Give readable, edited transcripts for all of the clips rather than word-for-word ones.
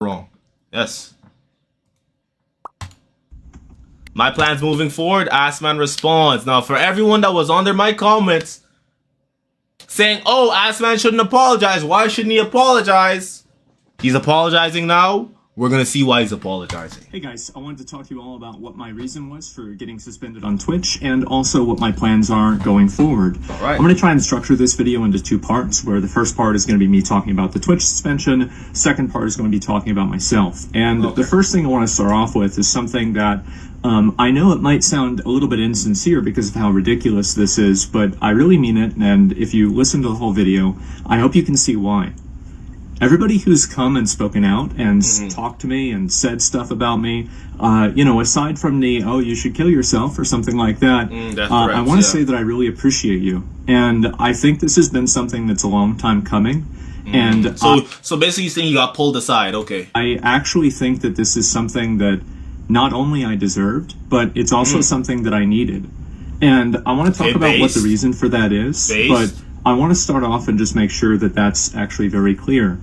wrong. Yes. My plans moving forward, Assman responds. Now, for everyone that was under my comments saying, oh, Assman shouldn't apologize. Why shouldn't he apologize? He's apologizing now. We're going to see why he's apologizing. Hey guys, I wanted to talk to you all about what my reason was for getting suspended on Twitch and also what my plans are going forward. All right. I'm going to try and structure this video into two parts, where the first part is going to be me talking about the Twitch suspension. Second part is going to be talking about myself. And the first thing I want to start off with is something that I know it might sound a little bit insincere because of how ridiculous this is, but I really mean it. And if you listen to the whole video, I hope you can see why. Everybody who's come and spoken out and talked to me and said stuff about me, you know, aside from the, oh, you should kill yourself or something like that, I want to say that I really appreciate you. And I think this has been something that's a long time coming. And so basically you're saying you got pulled aside. Okay. I actually think that this is something that not only I deserved, but it's also something that I needed. And I want to talk about what the reason for that is, but I want to start off and just make sure that that's actually very clear.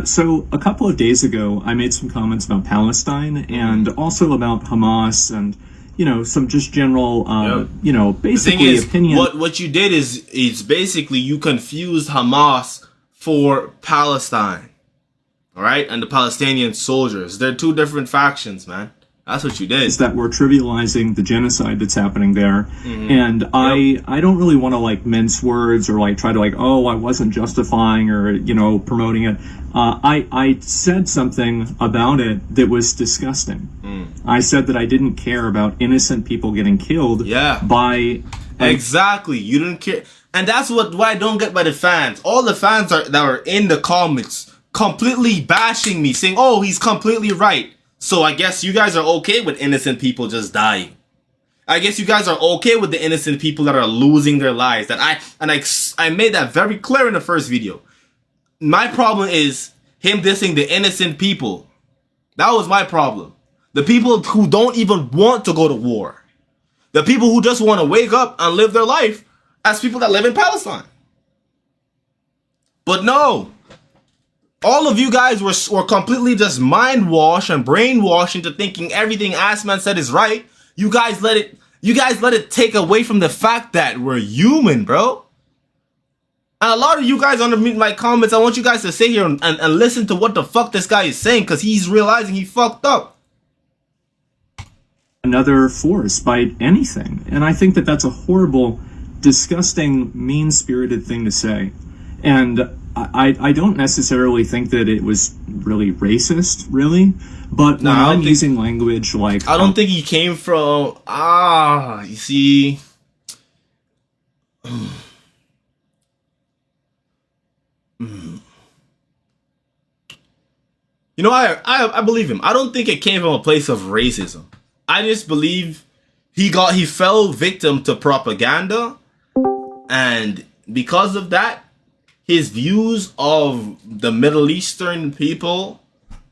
So a couple of days ago, I made some comments about Palestine and also about Hamas and, you know, some just general, you know, basically opinion. What you did is basically you confused Hamas for Palestine, all right, and the Palestinian soldiers. They're two different factions, man. That's what you did. Is that we're trivializing the genocide that's happening there. And I don't really want to like mince words or like try to like, oh, I wasn't justifying or, you know, promoting it. I said something about it that was disgusting. I said that I didn't care about innocent people getting killed by... Exactly. You didn't care. And that's what I don't get by the fans. All the fans that are in the comments completely bashing me, saying, oh, he's completely right. So I guess you guys are okay with innocent people just dying. I guess you guys are okay with the innocent people that are losing their lives. I made that very clear in the first video. My problem is him dissing the innocent people. That was my problem. The people who don't even want to go to war. The people who just want to wake up and live their life as people that live in Palestine. But no. All of you guys were completely just mind-washed and brainwashed into thinking everything Assman said is right. You guys let it take away from the fact that we're human, bro. And a lot of you guys underneath my comments, I want you guys to sit here and listen to what the fuck this guy is saying, because he's realizing he fucked up. Another force by anything. And I think that that's a horrible, disgusting, mean-spirited thing to say. And I don't necessarily think that it was really racist, really. But when I'm using language like... I don't think he came from... you see... You know, I believe him. I don't think it came from a place of racism. I just believe he fell victim to propaganda, and because of that, his views of the Middle Eastern people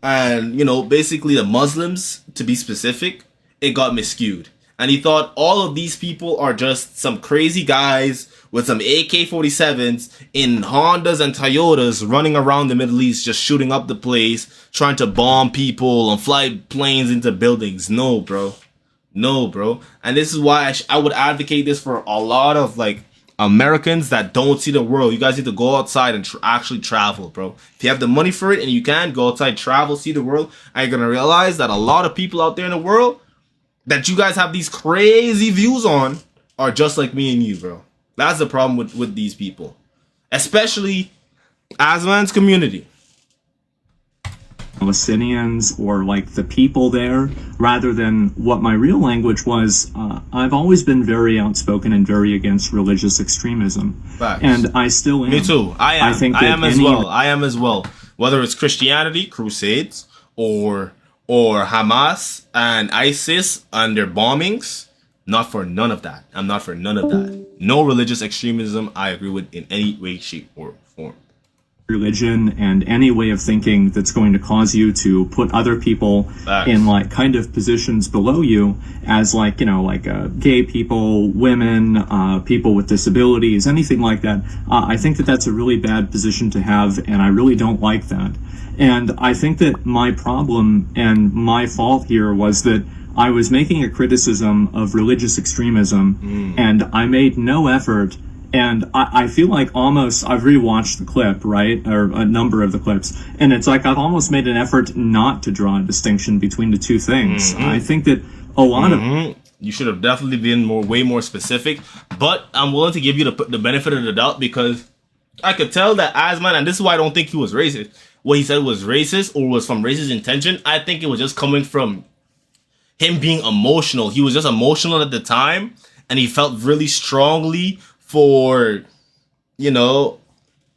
and, you know, basically the Muslims, to be specific, it got miscued. And he thought all of these people are just some crazy guys with some AK-47s in Hondas and Toyotas running around the Middle East, just shooting up the place, trying to bomb people and fly planes into buildings. No, bro. No, bro. And this is why I would advocate this for a lot of, like, Americans that don't see the world. You guys need to go outside and actually travel, bro. If you have the money for it and you can, go outside, travel, see the world, and you're going to realize that a lot of people out there in the world that you guys have these crazy views on are just like me and you, bro. That's the problem with these people. Especially Assman's community. Palestinians or like the people there, rather than what my real language was. I've always been very outspoken and very against religious extremism. Facts. And I still am. Me too. I am. I am as well. Whether it's Christianity, Crusades, or Hamas and ISIS and their bombings, not for none of that. I'm not for none of that. No religious extremism I agree with in any way, shape, or form. religion and any way of thinking that's going to cause you to put other people in like kind of positions below you as like, you know, like gay people, women, people with disabilities, anything like that. I think that that's a really bad position to have, and I really don't like that. And I think that my problem and my fault here was that I was making a criticism of religious extremism, and I made no effort. And I feel like almost, I've rewatched the clip, right? Or a number of the clips. And it's like I've almost made an effort not to draw a distinction between the two things. I think that a lot of... You should have definitely been way more specific. But I'm willing to give you the benefit of the doubt, because I could tell that Asman, and this is why I don't think he was racist, what he said was racist or was from racist intention. I think it was just coming from him being emotional. He was just emotional at the time, and he felt really strongly for, you know,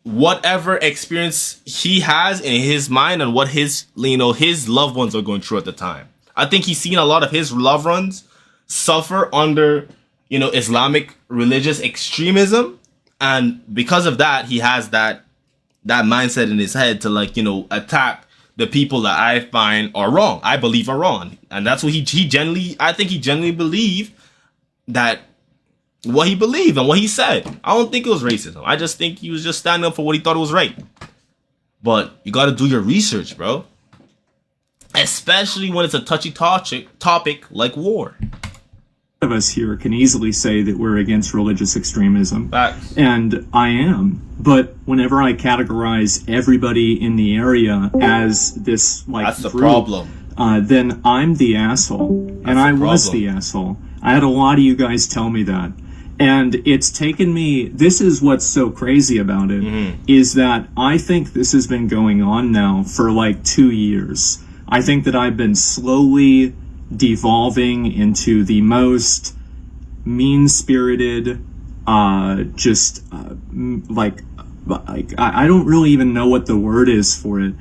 whatever experience he has in his mind and what his, you know, his loved ones are going through at the time. I think he's seen a lot of his loved ones suffer under, you know, Islamic religious extremism, and because of that, he has that mindset in his head to, like, you know, attack the people that I find are wrong, I believe are wrong. And that's what he genuinely, I think he genuinely believed that what he believed and what he said. I don't think it was racism. I just think he was just standing up for what he thought was right. But you got to do your research, bro. Especially when it's a touchy topic like war. Of us here can easily say that we're against religious extremism. Facts. And I am. But whenever I categorize everybody in the area as this, like, that's the group, problem. Then I'm the asshole. And I was the asshole. I had a lot of you guys tell me that. And it's taken me, this is what's so crazy about it, is that I think this has been going on now for like 2 years. I think that I've been slowly devolving into the most mean-spirited, I don't really even know what the word is for it.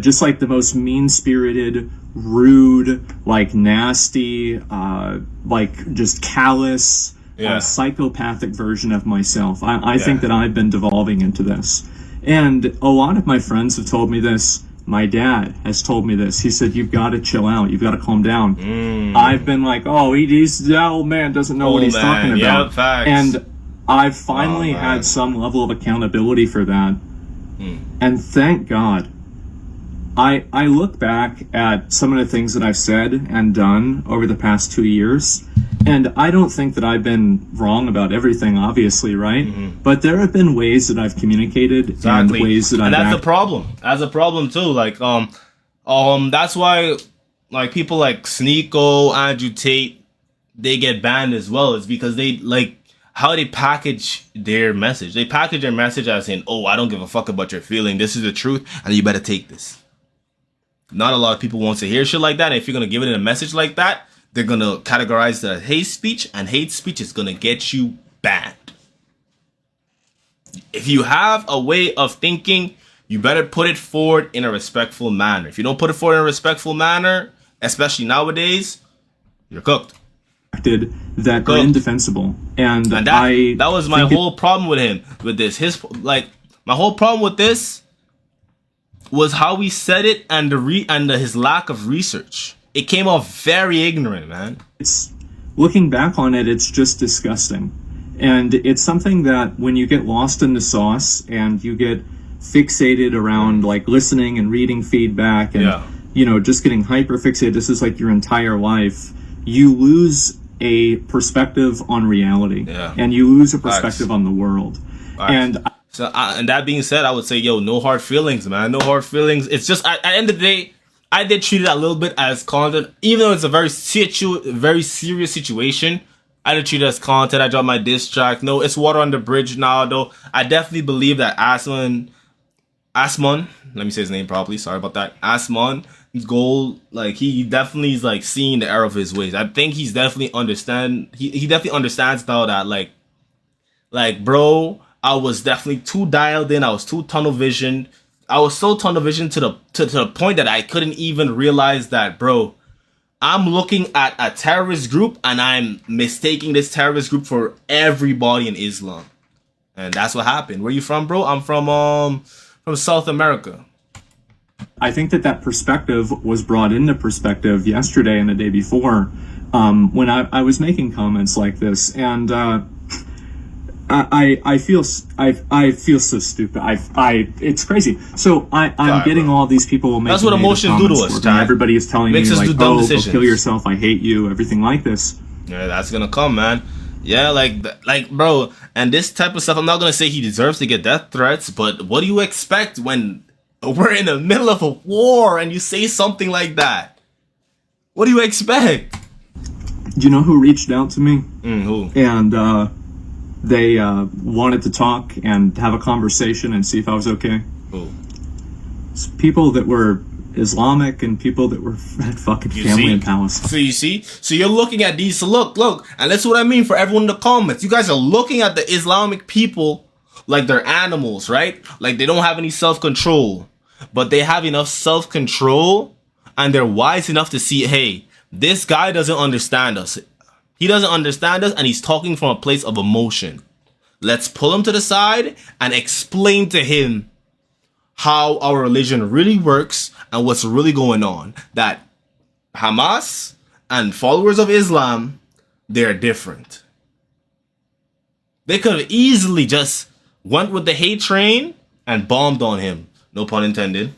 Just like the most mean-spirited, rude, like nasty, like just callous, psychopathic version of myself. I think that I've been devolving into this. And a lot of my friends have told me this. My dad has told me this. He said, you've got to chill out. You've got to calm down. I've been like, oh, that old man doesn't know what he's talking about. Facts. And I've finally had some level of accountability for that. And thank God. I look back at some of the things that I've said and done over the past 2 years, and I don't think that I've been wrong about everything, obviously, right? But there have been ways that I've communicated and ways that I've that's a problem. That's a problem too. Like, that's why, like, people like Sneeko, Andrew Tate, they get banned as well. It's because they, like, how they package their message. They package their message as saying, oh, I don't give a fuck about your feeling. This is the truth, and you better take this. Not a lot of people want to hear shit like that. And if you're going to give it in a message like that, they're going to categorize the hate speech, and hate speech is going to get you banned. If you have a way of thinking, you better put it forward in a respectful manner. If you don't put it forward in a respectful manner, especially nowadays, you're cooked. That are indefensible. And that was my whole problem with him, with this. My whole problem with this was how he said it, and his lack of research. It came off very ignorant, man. It's, looking back on it, it's just disgusting. And it's something that when you get lost in the sauce and you get fixated around, like, listening and reading feedback and, you know, just getting hyper fixated, this is like your entire life, you lose a perspective on reality. And you lose a perspective on the world. And and that being said, I would say, yo, no hard feelings, man. No hard feelings. It's just, at the end of the day, I did treat it a little bit as content, even though it's a very serious situation. I did treat it as content. I dropped my diss track. No, it's water on the bridge now, though. I definitely believe that Asmon, let me say his name properly. Sorry about that. Asmongold, like, he definitely is, like, seeing the error of his ways. I think he's definitely he definitely understands now that, like, bro, I was definitely too dialed in. I was too tunnel visioned. I was so tunnel visioned to the point that I couldn't even realize that, bro, I'm looking at a terrorist group and I'm mistaking this terrorist group for everybody in Islam. And that's what happened. Where you from, bro? I'm from from South America. I think that perspective was brought into perspective yesterday and the day before, when I was making comments like this, and I feel so stupid. It's crazy. So I'm getting all these people making. That's what emotions do to us, John. Everybody is telling me like, oh, go kill yourself. I hate you. Everything like this. Yeah, that's gonna come, man. Yeah, like, bro. And this type of stuff. I'm not gonna say he deserves to get death threats, but what do you expect when we're in the middle of a war and you say something like that? What do you expect? Do you know who reached out to me? Who? And they wanted to talk and have a conversation and see if I was okay. Who? It's people that were Islamic and people that were had fucking family in Palestine. So you see? So you're looking at these. So look. And that's what I mean for everyone in the comments. You guys are looking at the Islamic people like they're animals, right? Like they don't have any self-control. But they have enough self-control and they're wise enough to see, hey, this guy doesn't understand us. He doesn't understand us and he's talking from a place of emotion. Let's pull him to the side and explain to him how our religion really works and what's really going on. That Hamas and followers of Islam, they're different. They could have easily just went with the hate train and bombed on him. No pun intended.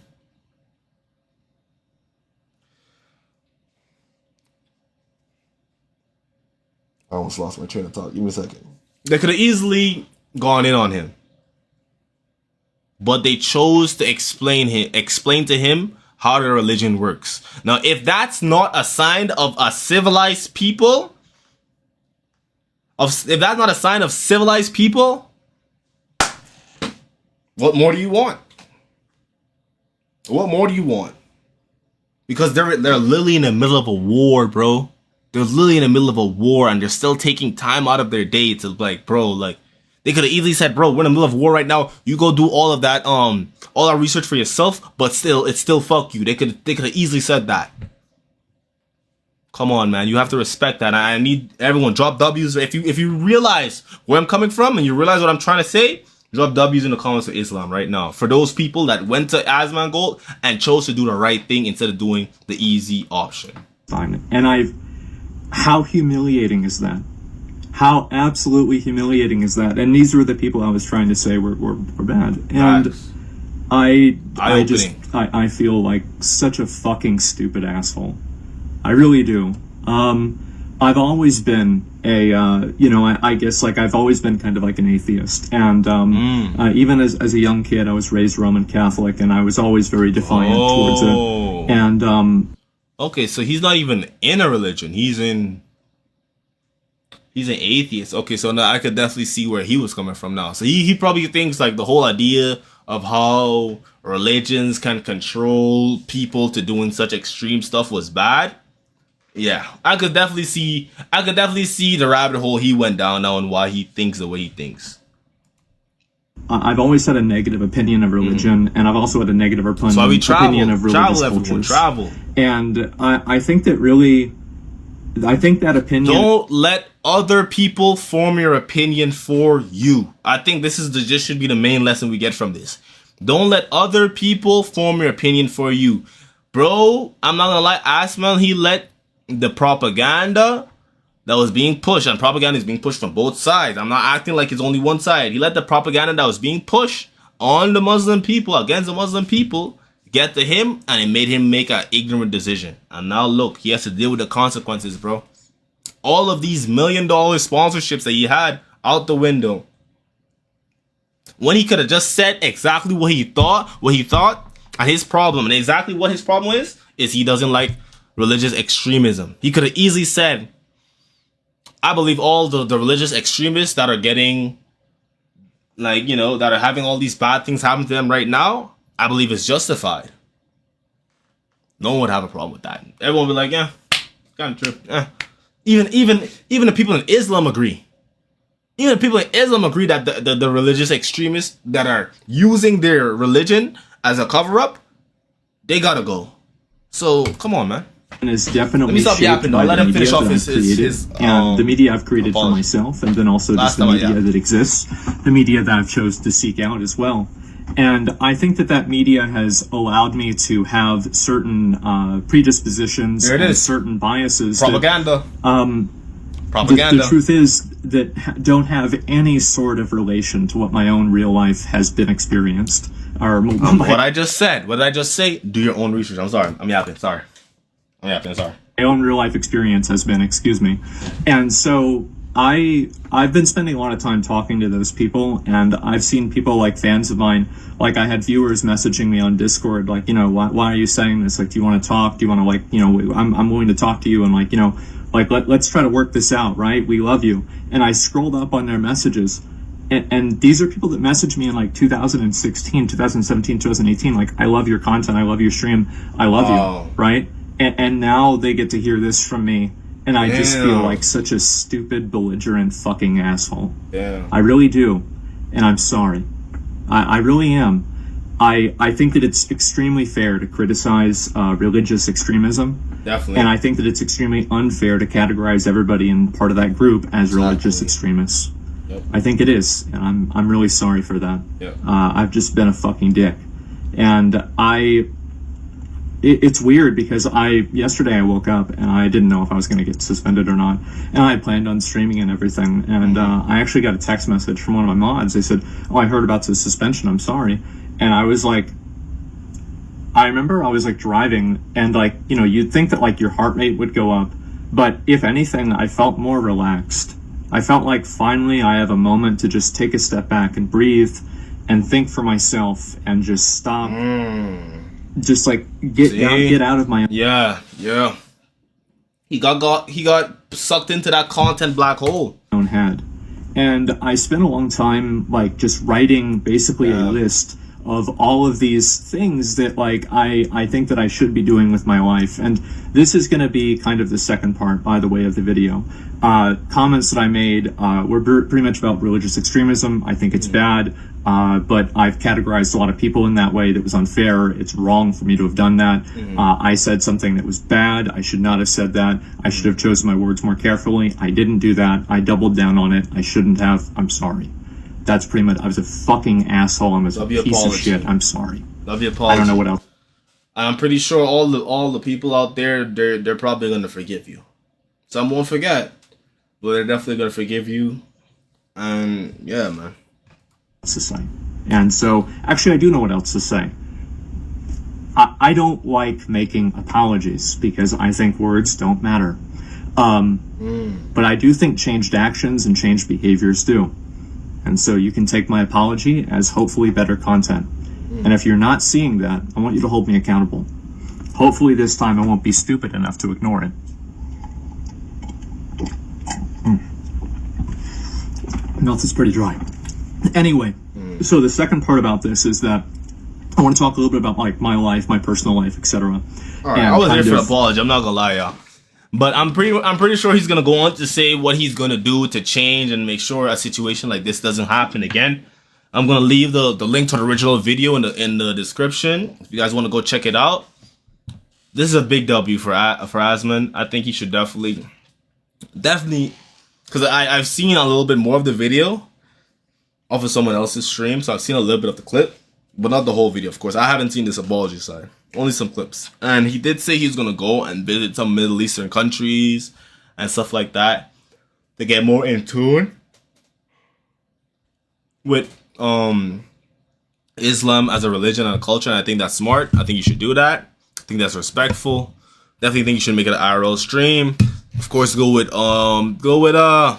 I almost lost my train of thought. Give me a second. They could have easily gone in on him. But they chose to explain to him how their religion works. Now, if that's not a sign of a civilized people, if that's not a sign of civilized people, what more do you want? What more do you want? Because they're literally in the middle of a war, bro. They're literally in the middle of a war and they're still taking time out of their day to like, bro, like they could have easily said, bro, we're in the middle of a war right now. You go do all of that, all our research for yourself, but still, it's still fuck you. They could have easily said that. Come on, man. You have to respect that. I need everyone drop W's. If you realize where I'm coming from and you realize what I'm trying to say, drop W's in the comments for Islam right now. For those people that went to Asmongold and chose to do the right thing instead of doing the easy option. And how humiliating is that? How absolutely humiliating is that? And these were the people I was trying to say were bad. And I feel like such a fucking stupid asshole. I really do. I've always been I guess like I've always been kind of like an atheist. And even as a young kid, I was raised Roman Catholic and I was always very defiant towards it. And okay, so he's not even in a religion. He's an atheist. Okay, so now I could definitely see where he was coming from now. So he probably thinks like the whole idea of how religions can control people to doing such extreme stuff was bad. Yeah, I could definitely see the rabbit hole he went down now and why he thinks the way he thinks. I've always had a negative opinion of religion, and I've also had a negative opinion of religious cultures. Travel. And I think that that opinion. Don't let other people form your opinion for you. I think this should be the main lesson we get from this. Don't let other people form your opinion for you, bro. I'm not gonna lie, Asman, he let the propaganda that was being pushed, and propaganda is being pushed from both sides. I'm not acting like it's only one side. He let the propaganda that was being pushed on the Muslim people, against the Muslim people, get to him, and it made him make an ignorant decision. And now look, he has to deal with the consequences, bro. All of these $1 million sponsorships that he had out the window. When he could have just said exactly what he thought, and his problem, and exactly what his problem is he doesn't like religious extremism. He could have easily said, I believe all the religious extremists that are getting, like, that are having all these bad things happen to them right now, I believe it's justified. No one would have a problem with that. Everyone would be like, yeah, kind of true. Even the people in Islam agree. Even the people in Islam agree that the religious extremists that are using their religion as a cover-up, they gotta go. So, come on, man. And is definitely let me stop yapping, though. Let him finish off his and the media I've created for myself, and then also just the media that exists, the media that I've chose to seek out as well. And I think that media has allowed me to have certain predispositions and certain biases. Propaganda. The truth is that don't have any sort of relation to what my own real life has been experienced. Or what I just said. What did I just say? Do your own research. I'm sorry. I'm yapping. Sorry. My own real life experience has been, excuse me. And so I've been spending a lot of time talking to those people, and I've seen people like fans of mine, like I had viewers messaging me on Discord, like, you know, why are you saying this? Like, do you want to talk? Do you want to, like, you know, I'm willing to talk to you, and, like, you know, like, let's try to work this out, right? We love you. And I scrolled up on their messages, and these are people that messaged me in like 2016, 2017, 2018, like, I love your content, I love your stream, I love you, right? And now they get to hear this from me, and I just feel like such a stupid, belligerent fucking asshole. Yeah. I really do, and I'm sorry. I really am. I think that it's extremely fair to criticize religious extremism. Definitely. And I think that it's extremely unfair to categorize everybody in part of that group as religious extremists. Yep. I think it is, and I'm really sorry for that. Yep. I've just been a fucking dick. And it's weird because yesterday I woke up and I didn't know if I was going to get suspended or not, and I had planned on streaming and everything, and I actually got a text message from one of my mods. They said, "Oh, I heard about the suspension, I'm sorry." And I was like, I remember I was like driving, and like, you know, you'd think that like your heart rate would go up, but if anything, I felt more relaxed. I felt like finally I have a moment to just take a step back and breathe and think for myself and just stop. Just like get out of my yeah. He got sucked into that content black hole. Own head, and I spent a long time like just writing basically a list of all of these things that like I think that I should be doing with my life. And this is going to be kind of the second part, by the way, of the video. Comments that I made were pretty much about religious extremism. I think it's bad. But I've categorized a lot of people in that way that was unfair. It's wrong for me to have done that. I said something that was bad. I should not have said that. I should have chosen my words more carefully. I didn't do that. I doubled down on it. I shouldn't have. I'm sorry. That's pretty much, I was a fucking asshole. I was a piece of shit. I'm sorry. Love your apology. I don't know what else. I'm pretty sure all the people out there, they're probably gonna forgive you. Some won't forget, but they're definitely gonna forgive you. And yeah, man. To say. And so, actually, I do know what else to say. I don't like making apologies because I think words don't matter. But I do think changed actions and changed behaviors do. And so you can take my apology as hopefully better content. And if you're not seeing that, I want you to hold me accountable. Hopefully this time I won't be stupid enough to ignore it. Mouth is pretty dry. Anyway, so the second part about this is that I want to talk a little bit about like my life, my personal life, etc. All right, I was here for an apology. I'm not gonna lie, y'all. But I'm pretty sure he's gonna go on to say what he's gonna do to change and make sure a situation like this doesn't happen again. I'm gonna leave the link to the original video in the description if you guys want to go check it out. This is a big W for Asmon. I think he should definitely, because I've seen a little bit more of the video off of someone else's stream, so I've seen a little bit of the clip, but not the whole video, of course. I haven't seen this apology side. Only some clips. And he did say he's gonna go and visit some Middle Eastern countries and stuff like that to get more in tune with Islam as a religion and a culture. And I think that's smart. I think you should do that. I think that's respectful. Definitely think you should make it an IRL stream. Of course, go with the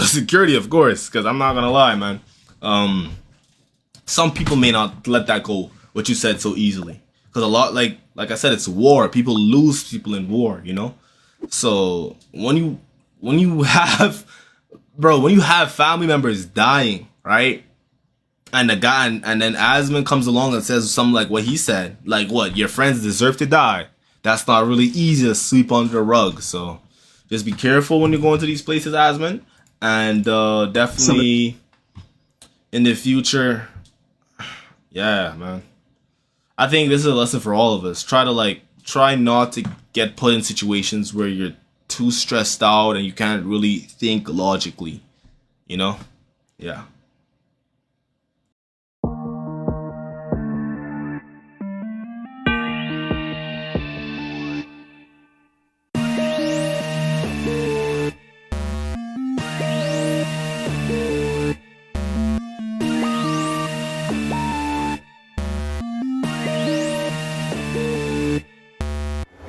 security, of course, because I'm not gonna lie, man. Some people may not let that go, what you said, so easily. Because a lot, like I said, it's war. People lose people in war, you know? So when you have family members dying, right? And the guy, and then Asmon comes along and says something like what he said, like what, your friends deserve to die. That's not really easy to sweep under the rug. So just be careful when you go into these places, Asmon. And definitely in the future, yeah, man. I think this is a lesson for all of us. Try not to get put in situations where you're too stressed out and you can't really think logically, you know? Yeah.